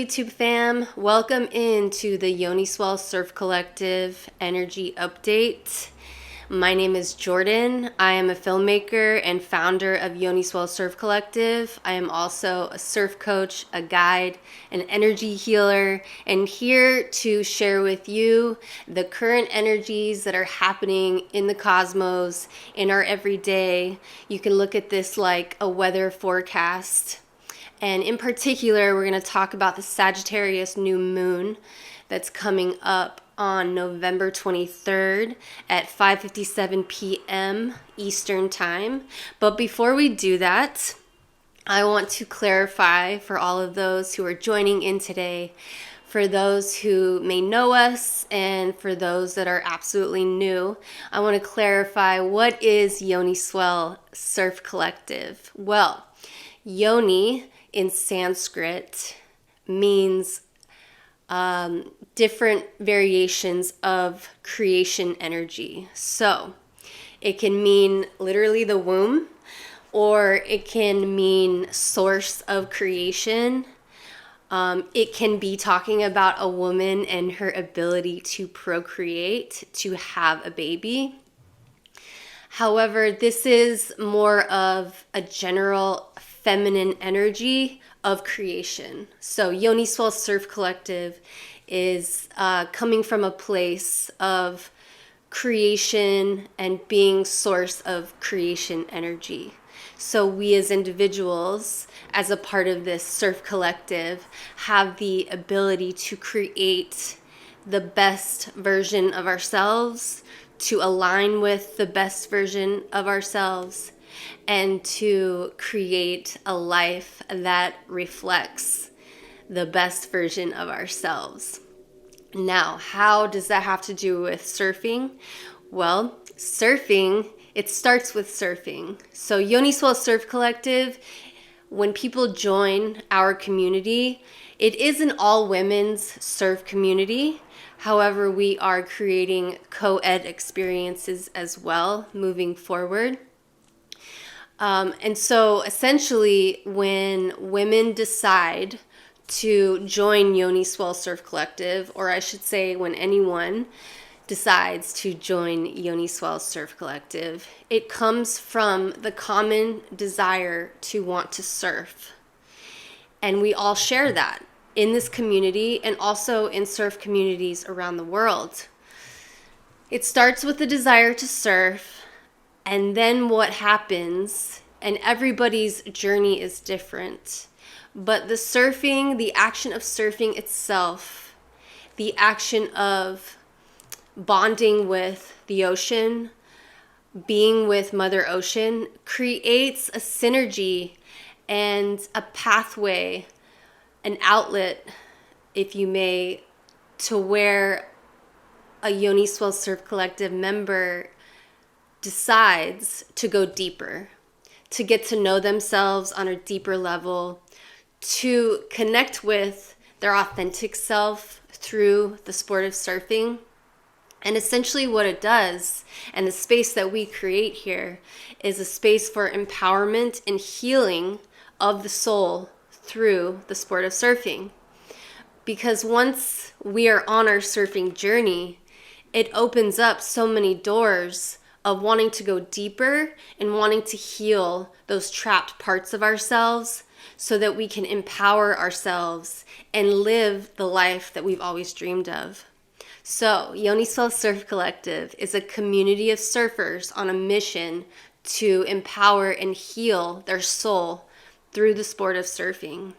YouTube fam? Welcome into the Yoniswell Surf Collective Energy Update. My name is Jordan. I am a filmmaker and founder of Yoniswell Surf Collective. I am also a surf coach, a guide, an energy healer, and here to share with you the current energies that are happening in the cosmos, in our everyday. You can look at this like a weather forecast. And in particular, we're going to talk about the Sagittarius new moon that's coming up on November 23rd at 5:57 p.m. Eastern Time. But before we do that, I want to clarify for all of those who are joining in today, for those who may know us and for those that are absolutely new, I want to clarify, what is Yoniswell Surf Collective? Well, Yoni in Sanskrit means different variations of creation energy. So it can mean literally the womb, or it can mean source of creation. It can be talking about a woman and her ability to procreate, to have a baby. However, this is more of a general feminine energy of creation. So Yoniswell Surf Collective is coming from a place of creation and being source of creation energy. So we as individuals, as a part of this surf collective, have the ability to create the best version of ourselves, to align with the best version of ourselves, and to create a life that reflects the best version of ourselves. Now, how does that have to do with surfing? Well, surfing, it starts with surfing. So Yoniswell Surf Collective, when people join our community, it is an all women's surf community. However, we are creating co-ed experiences as well moving forward. And so essentially, when women decide to join Yoniswell Surf Collective, or I should say when anyone decides to join Yoniswell Surf Collective, it comes from the common desire to want to surf. And we all share that in this community and also in surf communities around the world. It starts with the desire to surf, and then what happens, and everybody's journey is different, but the surfing, the action of surfing itself, the action of bonding with the ocean, being with Mother Ocean, creates a synergy and a pathway, an outlet, if you may, to where a Yoniswell Surf Collective member decides to go deeper, to get to know themselves on a deeper level, to connect with their authentic self through the sport of surfing. And essentially what it does, and the space that we create here, is a space for empowerment and healing of the soul through the sport of surfing. Because once we are on our surfing journey, it opens up so many doors of wanting to go deeper and wanting to heal those trapped parts of ourselves so that we can empower ourselves and live the life that we've always dreamed of. So, Yoniswell Surf Collective is a community of surfers on a mission to empower and heal their soul through the sport of surfing.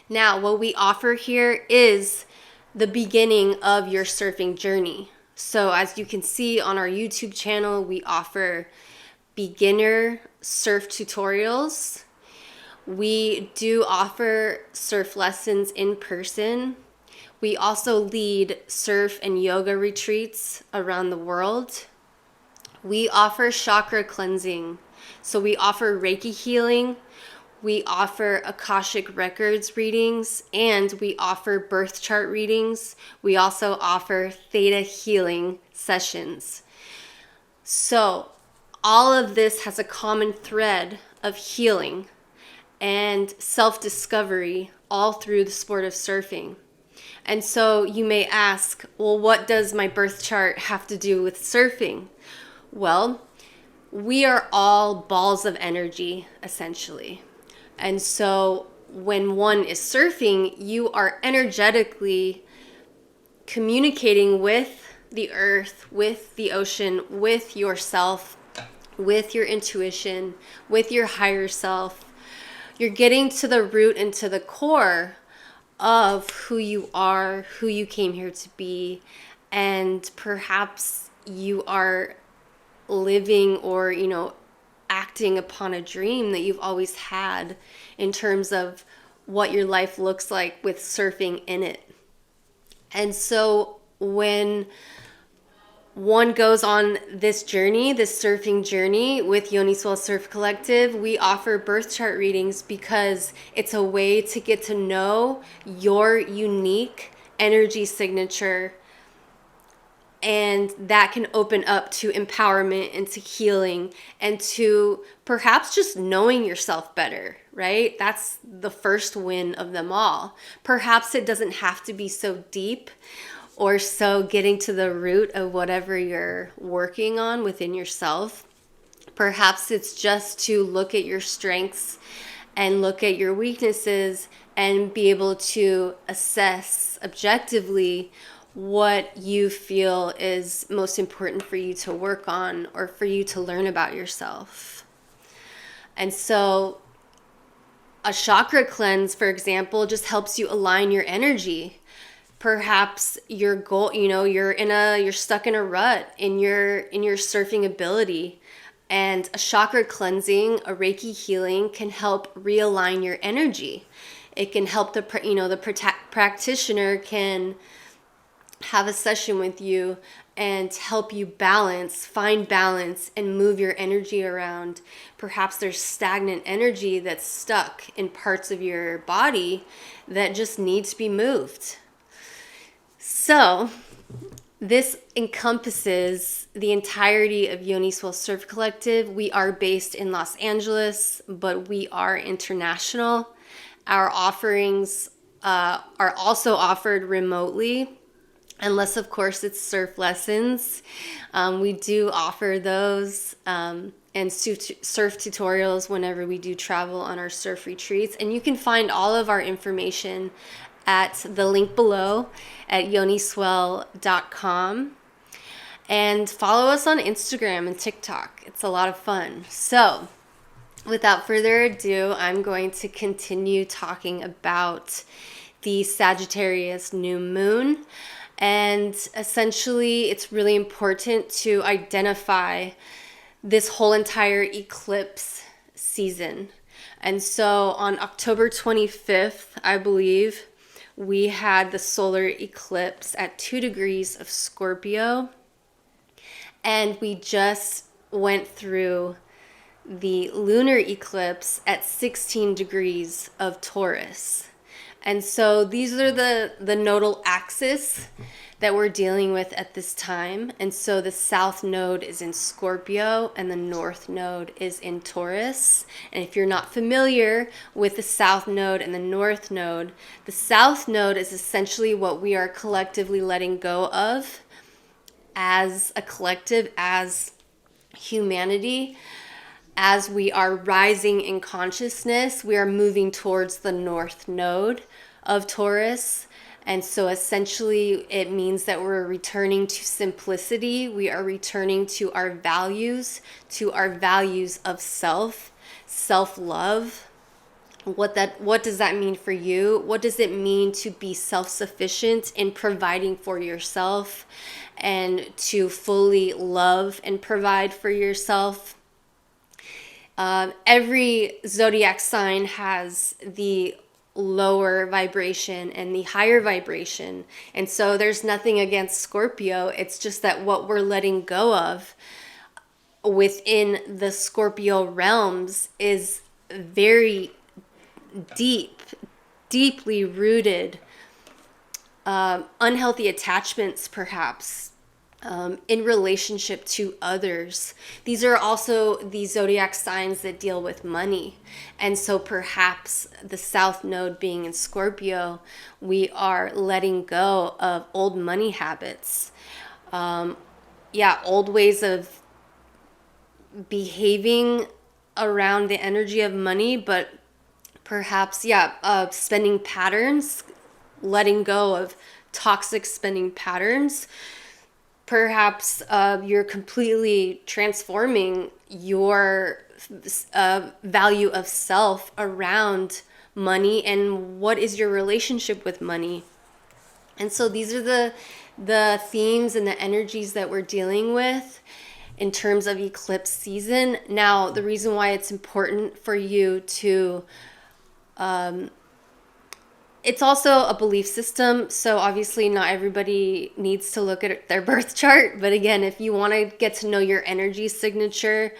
Now, what we offer here is the beginning of your surfing journey. So as you can see on our YouTube channel, we offer beginner surf tutorials. We do offer surf lessons in person. We also lead surf and yoga retreats around the world. We offer chakra cleansing. So we offer Reiki healing. We offer Akashic records readings, and we offer birth chart readings. We also offer Theta healing sessions. So all of this has a common thread of healing and self-discovery all through the sport of surfing. And so you may ask, well, what does my birth chart have to do with surfing? Well, we are all balls of energy, essentially. And so when one is surfing, you are energetically communicating with the earth, with the ocean, with yourself, with your intuition, with your higher self. You're getting to the root and to the core of who you are, who you came here to be, and perhaps you are living or, acting upon a dream that you've always had in terms of what your life looks like with surfing in it. And so when one goes on this journey, this surfing journey with Yoniswell Surf Collective, we offer birth chart readings because it's a way to get to know your unique energy signature, and that can open up to empowerment and to healing and to perhaps just knowing yourself better, right? That's the first win of them all. Perhaps it doesn't have to be so deep or so getting to the root of whatever you're working on within yourself. Perhaps it's just to look at your strengths and look at your weaknesses and be able to assess objectively what you feel is most important for you to work on or for you to learn about yourself. And so a chakra cleanse, for example, just helps you align your energy. Perhaps your goal, you're stuck in a rut in your surfing ability, and a chakra cleansing, a Reiki healing can help realign your energy. It can help the practitioner can have a session with you and help you find balance and move your energy around. Perhaps there's stagnant energy that's stuck in parts of your body that just needs to be moved. So this encompasses the entirety of Yoniswell Surf Collective. We are based in Los Angeles, but we are international. Our offerings are also offered remotely, unless, of course, it's surf lessons. We do offer those and surf tutorials whenever we do travel on our surf retreats. And you can find all of our information at the link below at yoniswell.com. And follow us on Instagram and TikTok. It's a lot of fun. So without further ado, I'm going to continue talking about the Sagittarius new moon. And essentially, it's really important to identify this whole entire eclipse season. And so on October 25th, I believe, we had the solar eclipse at 2 degrees of Scorpio. And we just went through the lunar eclipse at 16 degrees of Taurus. And so these are the nodal axis that we're dealing with at this time. And so the south node is in Scorpio and the north node is in Taurus. And if you're not familiar with the south node and the north node, the south node is essentially what we are collectively letting go of as a collective, as humanity. As we are rising in consciousness, we are moving towards the north node of Taurus. And so essentially it means that we're returning to simplicity. We are returning to our values of self, self-love. What does that mean for you? What does it mean to be self-sufficient in providing for yourself and to fully love and provide for yourself? Every zodiac sign has the lower vibration and the higher vibration. And so there's nothing against Scorpio. It's just that what we're letting go of within the Scorpio realms is very deeply rooted, unhealthy attachments, perhaps, in relationship to others. These are also the zodiac signs that deal with money. And so perhaps the South Node being in Scorpio, we are letting go of old money habits. Old ways of behaving around the energy of money, but perhaps, spending patterns, letting go of toxic spending patterns. Perhaps you're completely transforming your value of self around money and what is your relationship with money. And so these are the themes and the energies that we're dealing with in terms of eclipse season. Now, the reason why it's important for you to it's also a belief system, so obviously not everybody needs to look at their birth chart. But again, if you want to get to know your energy signature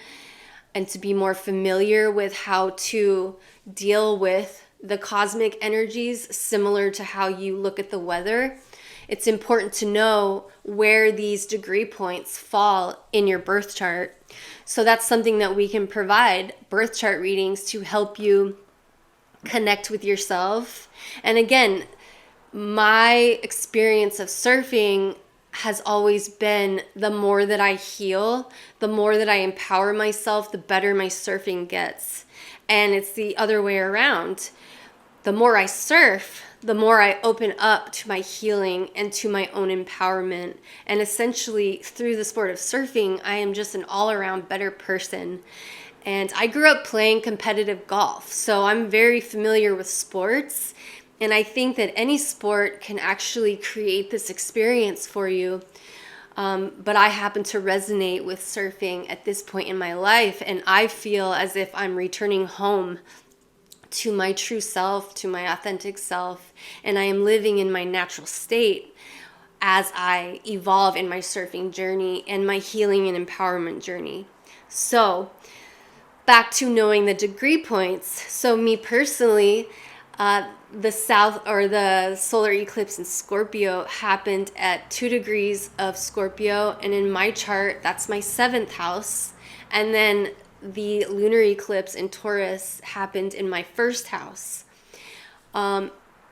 and to be more familiar with how to deal with the cosmic energies, similar to how you look at the weather, it's important to know where these degree points fall in your birth chart. So that's something that we can provide, birth chart readings, to help you connect with yourself. And again, my experience of surfing has always been, the more that I heal, the more that I empower myself, the better my surfing gets. And it's the other way around. The more I surf, the more I open up to my healing and to my own empowerment. And essentially, through the sport of surfing, I am just an all-around better person. And I grew up playing competitive golf, so I'm very familiar with sports. And I think that any sport can actually create this experience for you. But I happen to resonate with surfing at this point in my life, and I feel as if I'm returning home to my true self, to my authentic self, and I am living in my natural state as I evolve in my surfing journey and my healing and empowerment journey. So, back to knowing the degree points. So me personally, the south or the solar eclipse in Scorpio happened at 2 degrees of Scorpio, and in my chart that's my 7th house. And then the lunar eclipse in Taurus happened in my 1st house.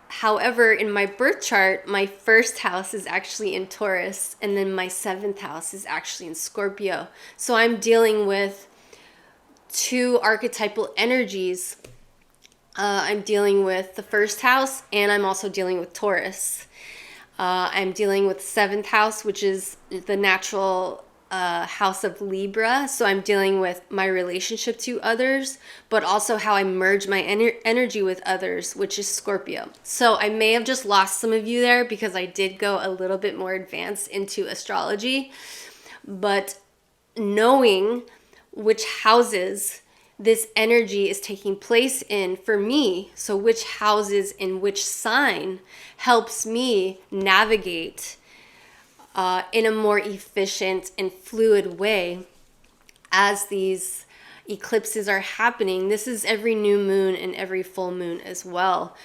However, in my birth chart, my 1st house is actually in Taurus, and then my 7th house is actually in Scorpio. So I'm dealing with 2 archetypal energies. I'm dealing with the 1st house, and I'm also dealing with Taurus. I'm dealing with 7th house, which is the natural house of Libra. So I'm dealing with my relationship to others, but also how I merge my energy with others, which is Scorpio. So I may have just lost some of you there because I did go a little bit more advanced into astrology. But knowing which houses this energy is taking place in for me, so which houses in which sign, helps me navigate in a more efficient and fluid way as these eclipses are happening. This is every new moon and every full moon as well.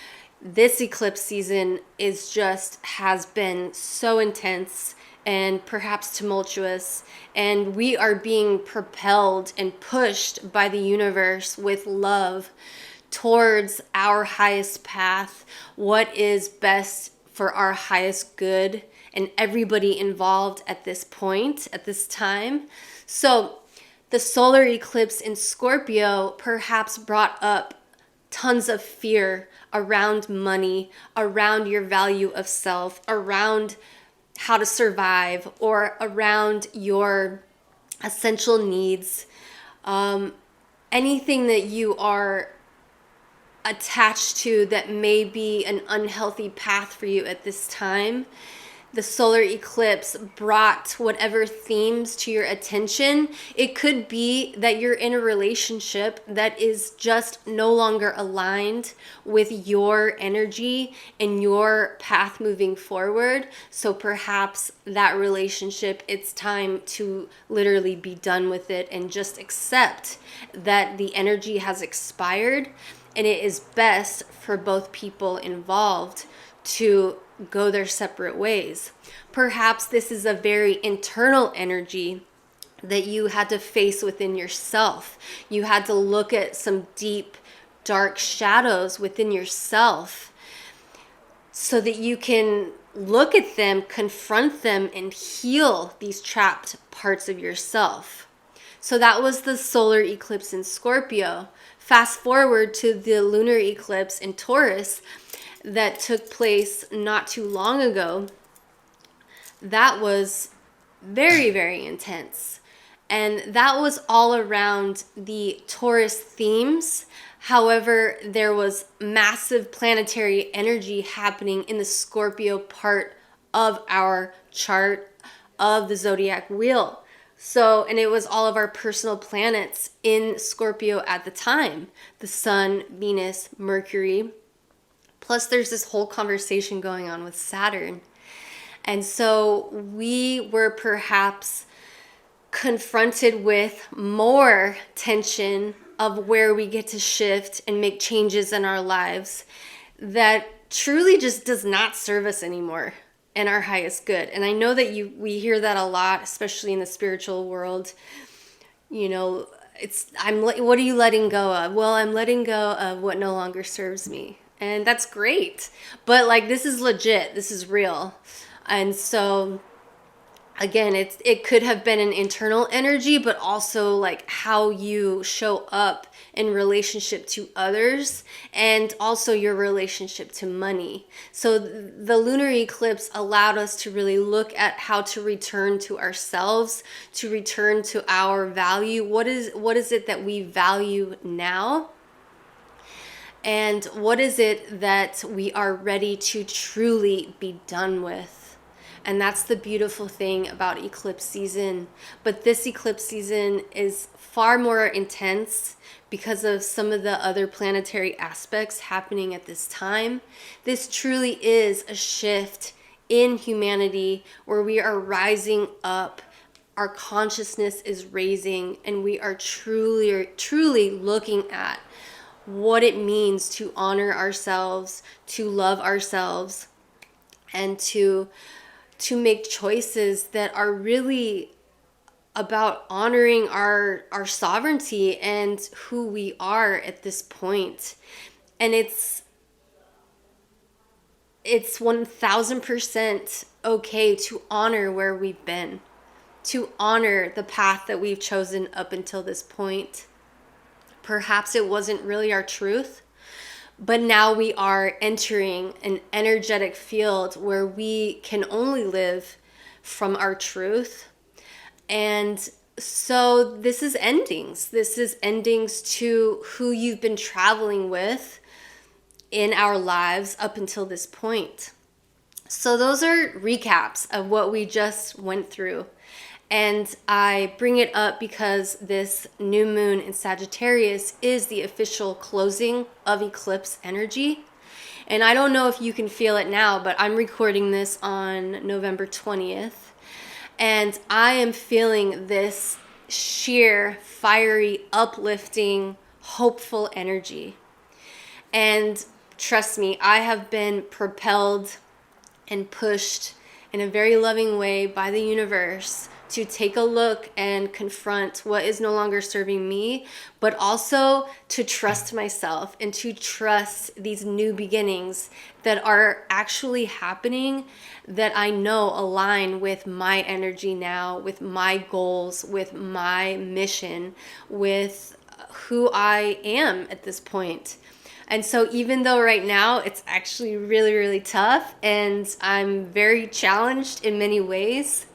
This eclipse season has been so intense and perhaps tumultuous, and we are being propelled and pushed by the universe with love towards our highest path, what is best for our highest good and everybody involved at this point, at this time. So the solar eclipse in Scorpio perhaps brought up tons of fear around money, around your value of self, around how to survive, or around your essential needs. Anything that you are attached to that may be an unhealthy path for you at this time. The solar eclipse brought whatever themes to your attention. It could be that you're in a relationship that is just no longer aligned with your energy and your path moving forward. So perhaps that relationship, it's time to literally be done with it and just accept that the energy has expired, and it is best for both people involved to go their separate ways. Perhaps this is a very internal energy that you had to face within yourself. You had to look at some deep, dark shadows within yourself so that you can look at them, confront them, and heal these trapped parts of yourself. So that was the solar eclipse in Scorpio. Fast forward to the lunar eclipse in Taurus that took place not too long ago. That was very, very intense. And that was all around the Taurus themes. However, there was massive planetary energy happening in the Scorpio part of our chart of the zodiac wheel. So, and it was all of our personal planets in Scorpio at the time. The Sun, Venus, Mercury. Plus there's this whole conversation going on with Saturn. And so we were perhaps confronted with more tension of where we get to shift and make changes in our lives that truly just does not serve us anymore and our highest good. And I know that we hear that a lot, especially in the spiritual world. You know, what are you letting go of? Well, I'm letting go of what no longer serves me. And that's great. But like, this is legit. This is real. And so again, it could have been an internal energy, but also like how you show up in relationship to others and also your relationship to money. So the lunar eclipse allowed us to really look at how to return to ourselves, to return to our value. What is it that we value now? And what is it that we are ready to truly be done with? And that's the beautiful thing about eclipse season. But this eclipse season is far more intense because of some of the other planetary aspects happening at this time. This truly is a shift in humanity where we are rising up. Our consciousness is raising, and we are truly looking at what it means to honor ourselves, to love ourselves, and to make choices that are really about honoring our sovereignty and who we are at this point. And it's 1000% okay to honor where we've been, to honor the path that we've chosen up until this point. Perhaps it wasn't really our truth, but now we are entering an energetic field where we can only live from our truth. And so this is endings. This is endings to who you've been traveling with in our lives up until this point. So those are recaps of what we just went through. And I bring it up because this new moon in Sagittarius is the official closing of eclipse energy. And I don't know if you can feel it now, but I'm recording this on November 20th. And I am feeling this sheer, fiery, uplifting, hopeful energy. And trust me, I have been propelled and pushed in a very loving way by the universe to take a look and confront what is no longer serving me, but also to trust myself and to trust these new beginnings that are actually happening, that I know align with my energy now, with my goals, with my mission, with who I am at this point. And so even though right now it's actually really, really tough and I'm very challenged in many ways,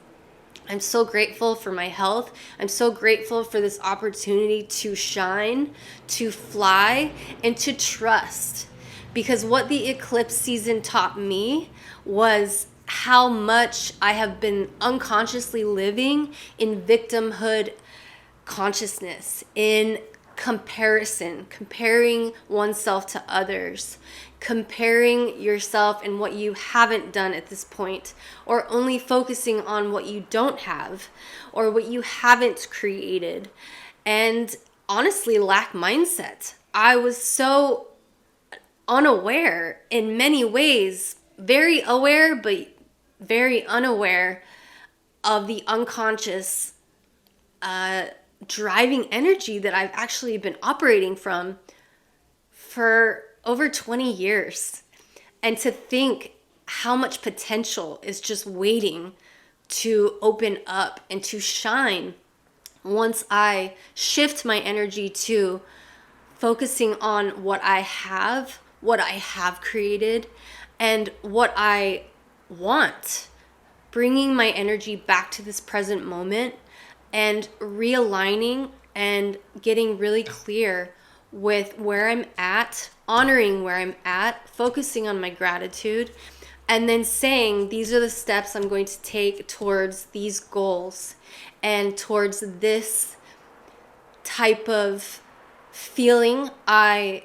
I'm so grateful for my health. I'm so grateful for this opportunity to shine, to fly, and to trust. Because what the eclipse season taught me was how much I have been unconsciously living in victimhood consciousness, in comparison, comparing oneself to others, comparing yourself and what you haven't done at this point, or only focusing on what you don't have or what you haven't created, and honestly lack mindset. I was so unaware in many ways very aware, but very unaware of the unconscious driving energy that I've actually been operating from for over 20 years. And to think how much potential is just waiting to open up and to shine once I shift my energy to focusing on what I have created, and what I want, bringing my energy back to this present moment and realigning and getting really clear with where I'm at, honoring where I'm at, focusing on my gratitude, and then saying, these are the steps I'm going to take towards these goals and towards this type of feeling I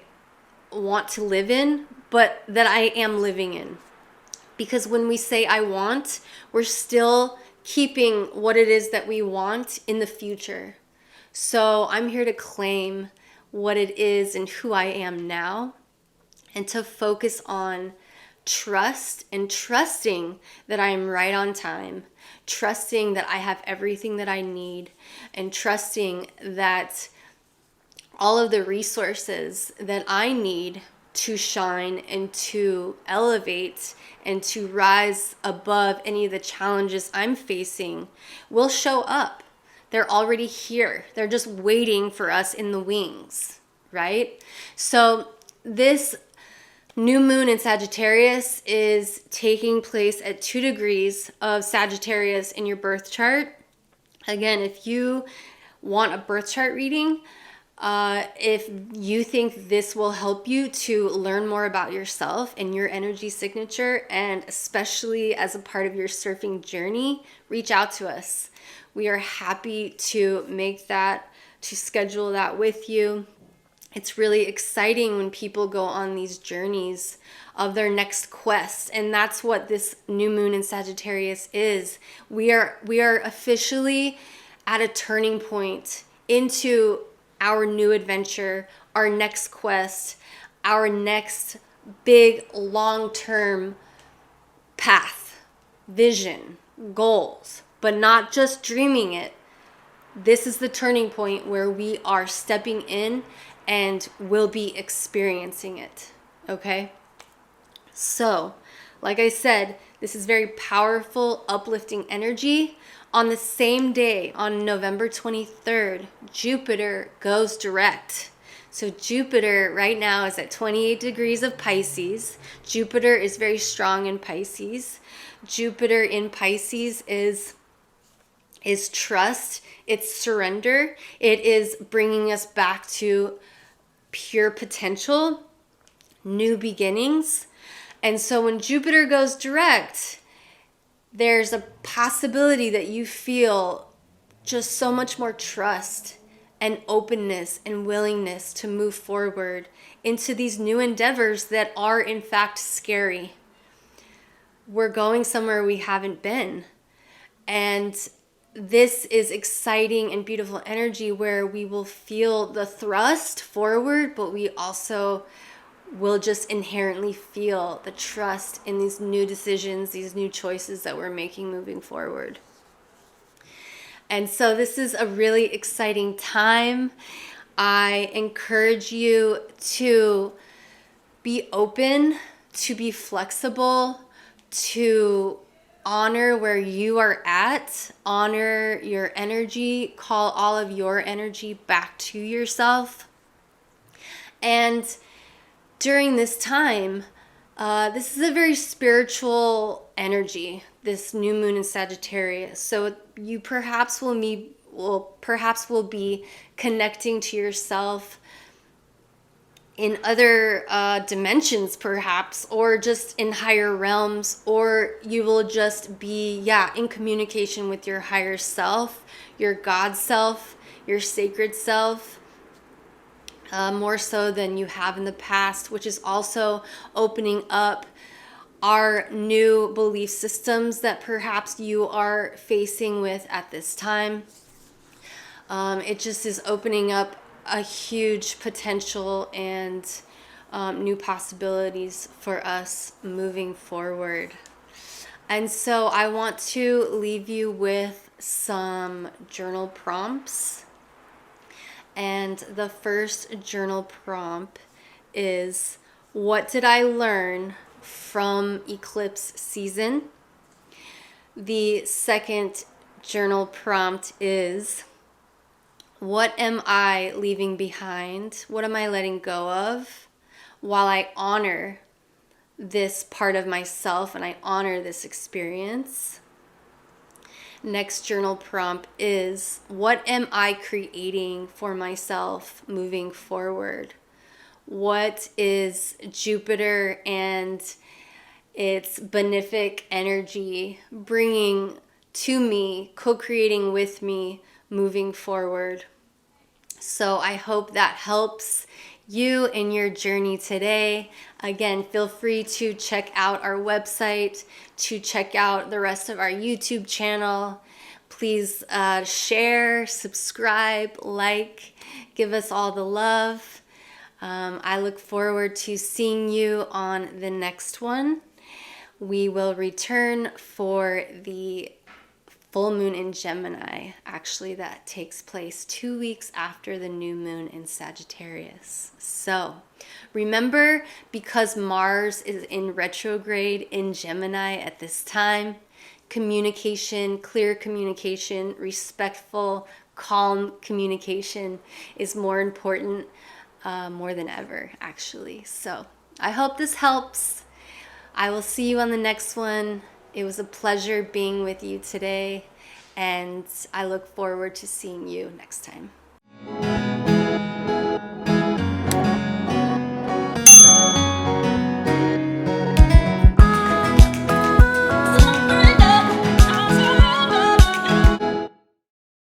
want to live in, but that I am living in. Because when we say I want, we're still keeping what it is that we want in the future. So I'm here to claim what it is and who I am now, and to focus on trust and trusting that I am right on time, trusting that I have everything that I need, and trusting that all of the resources that I need to shine and to elevate and to rise above any of the challenges I'm facing will show up. They're already here. They're just waiting for us in the wings, right? So this new moon in Sagittarius is taking place at 2 degrees of Sagittarius in your birth chart. Again, if you want a birth chart reading, if you think this will help you to learn more about yourself and your energy signature, and especially as a part of your surfing journey, reach out to us. We are happy to make that, to schedule that with you. It's really exciting when people go on these journeys of their next quest, and that's what this new moon in Sagittarius is. We are officially at a turning point into our new adventure, our next quest, our next big long-term path, vision, goals, but not just dreaming it. This is the turning point where we are stepping in and will be experiencing it, okay? So, like I said, this is very powerful, uplifting energy. On the same day, on November 23rd, Jupiter goes direct. So Jupiter right now is at 28 degrees of Pisces. Jupiter is very strong in Pisces. Jupiter in Pisces is trust, it's surrender, it is bringing us back to pure potential, new beginnings. And so when Jupiter goes direct, there's a possibility that you feel just so much more trust and openness and willingness to move forward into these new endeavors that are in fact scary. We're going somewhere we haven't been. And this is exciting and beautiful energy where we will feel the thrust forward, but we also will just inherently feel the trust in these new decisions, these new choices that we're making moving forward. And so this is a really exciting time. I encourage you to be open, to be flexible, to honor where you are at, honor your energy, call all of your energy back to yourself. And during this time, this is a very spiritual energy, this new moon in Sagittarius. So you perhaps will be connecting to yourself in other dimensions, perhaps, or just in higher realms, or you will just be, in communication with your higher self, your God self, your sacred self. More so than you have in the past, which is also opening up our new belief systems that perhaps you are facing with at this time. It just is opening up a huge potential and new possibilities for us moving forward. And so I want to leave you with some journal prompts. And the first journal prompt is, what did I learn from eclipse season? The second journal prompt is, what am I leaving behind? What am I letting go of while I honor this part of myself and I honor this experience? Next journal prompt is, what am I creating for myself moving forward? What is Jupiter and its benefic energy bringing to me, co-creating with me moving forward? So I hope that helps you in your journey today. Again, feel free to check out our website, to check out the rest of our YouTube channel. Please share, subscribe, like, give us all the love. I look forward to seeing you on the next one. We will return for the full moon in Gemini. Actually, that takes place 2 weeks after the new moon in Sagittarius. So remember, because Mars is in retrograde in Gemini at this time, communication, clear communication, respectful, calm communication is more important, more than ever, actually. So I hope this helps. I will see you on the next one. It was a pleasure being with you today, and I look forward to seeing you next time.